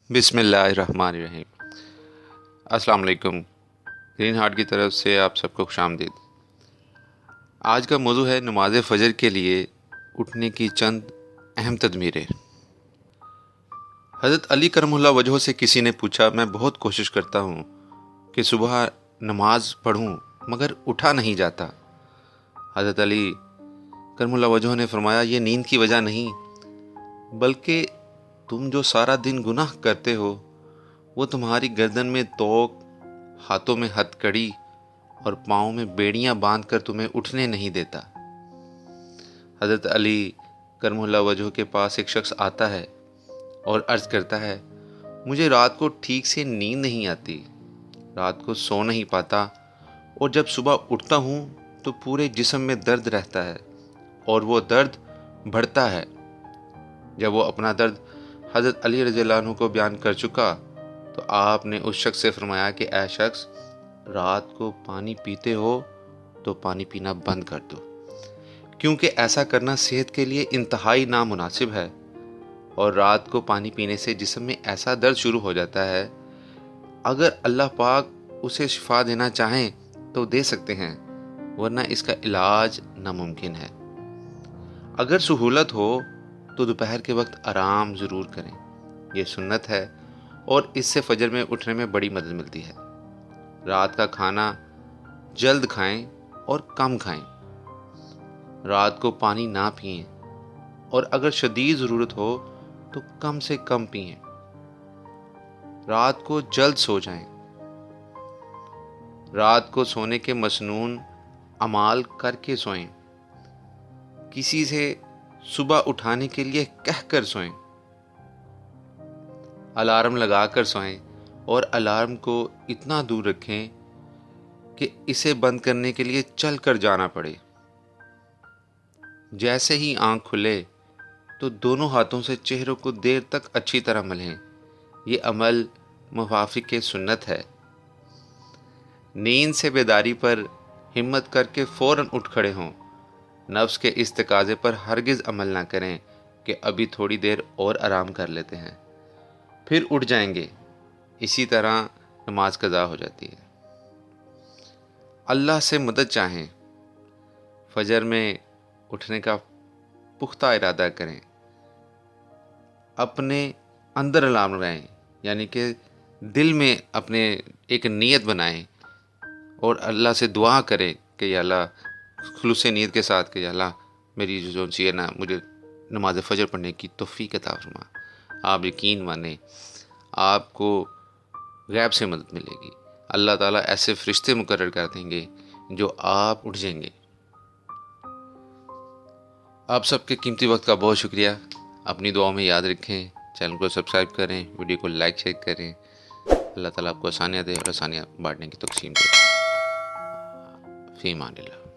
بسم اللہ الرحمن الرحیم۔ السلام علیکم۔ گرین ہارٹ کی طرف سے آپ سب کو خوش آمدید۔ آج کا موضوع ہے نماز فجر کے لیے اٹھنے کی چند اہم تدبیریں۔ حضرت علی کرم اللہ وجہہ سے کسی نے پوچھا، میں بہت کوشش کرتا ہوں کہ صبح نماز پڑھوں مگر اٹھا نہیں جاتا۔ حضرت علی کرم اللہ وجہہ نے فرمایا، یہ نیند کی وجہ نہیں بلکہ تم جو سارا دن گناہ کرتے ہو وہ تمہاری گردن میں توق، ہاتھوں میں ہتھ کڑی اور پاؤں میں بیڑیاں باندھ کر تمہیں اٹھنے نہیں دیتا۔ حضرت علی کرم اللہ وجہہ کے پاس ایک شخص آتا ہے اور عرض کرتا ہے، مجھے رات کو ٹھیک سے نیند نہیں آتی، رات کو سو نہیں پاتا اور جب صبح اٹھتا ہوں تو پورے جسم میں درد رہتا ہے اور وہ درد بڑھتا ہے۔ جب وہ اپنا درد حضرت علی رضی اللہ عنہ کو بیان کر چکا تو آپ نے اس شخص سے فرمایا کہ اے شخص، رات کو پانی پیتے ہو تو پانی پینا بند کر دو، کیونکہ ایسا کرنا صحت کے لیے انتہائی نامناسب ہے، اور رات کو پانی پینے سے جسم میں ایسا درد شروع ہو جاتا ہے، اگر اللہ پاک اسے شفا دینا چاہیں تو دے سکتے ہیں، ورنہ اس کا علاج ناممکن ہے۔ اگر سہولت ہو تو دوپہر کے وقت آرام ضرور کریں، یہ سنت ہے اور اس سے فجر میں اٹھنے میں بڑی مدد ملتی ہے۔ رات کا کھانا جلد کھائیں اور کم کھائیں، رات کو پانی نہ پئیں اور اگر شدید ضرورت ہو تو کم سے کم پئیں۔ رات کو جلد سو جائیں، رات کو سونے کے مسنون اعمال کر کے سوئیں، کسی سے صبح اٹھانے کے لیے کہہ کر سوئیں، الارم لگا کر سوئیں اور الارم کو اتنا دور رکھیں کہ اسے بند کرنے کے لیے چل کر جانا پڑے۔ جیسے ہی آنکھ کھلے تو دونوں ہاتھوں سے چہروں کو دیر تک اچھی طرح ملیں، یہ عمل موافق سنت ہے۔ نیند سے بیداری پر ہمت کر کے فوراً اٹھ کھڑے ہوں، نفس کے اس تقاضے پر ہرگز عمل نہ کریں کہ ابھی تھوڑی دیر اور آرام کر لیتے ہیں پھر اٹھ جائیں گے، اسی طرح نماز قضا ہو جاتی ہے۔ اللہ سے مدد چاہیں، فجر میں اٹھنے کا پختہ ارادہ کریں، اپنے اندر الارم لگائیں، یعنی کہ دل میں اپنے ایک نیت بنائیں اور اللہ سے دعا کریں کہ یا اللہ، خلوص نیت کے ساتھ کہ یا اللہ میری جو سی ہے نا، مجھے نماز فجر پڑھنے کی توفیق عطا فرما۔ آپ یقین مانیں آپ کو غیب سے مدد ملے گی، اللہ تعالیٰ ایسے فرشتے مقرر کر دیں گے جو آپ اٹھ جائیں گے۔ آپ سب کے قیمتی وقت کا بہت شکریہ، اپنی دعاؤں میں یاد رکھیں، چینل کو سبسکرائب کریں، ویڈیو کو لائک شیئر کریں۔ اللہ تعالیٰ آپ کو آسانیاں دے اور آسانیاں بانٹنے کی تقسیم دے۔ فی امان اللہ۔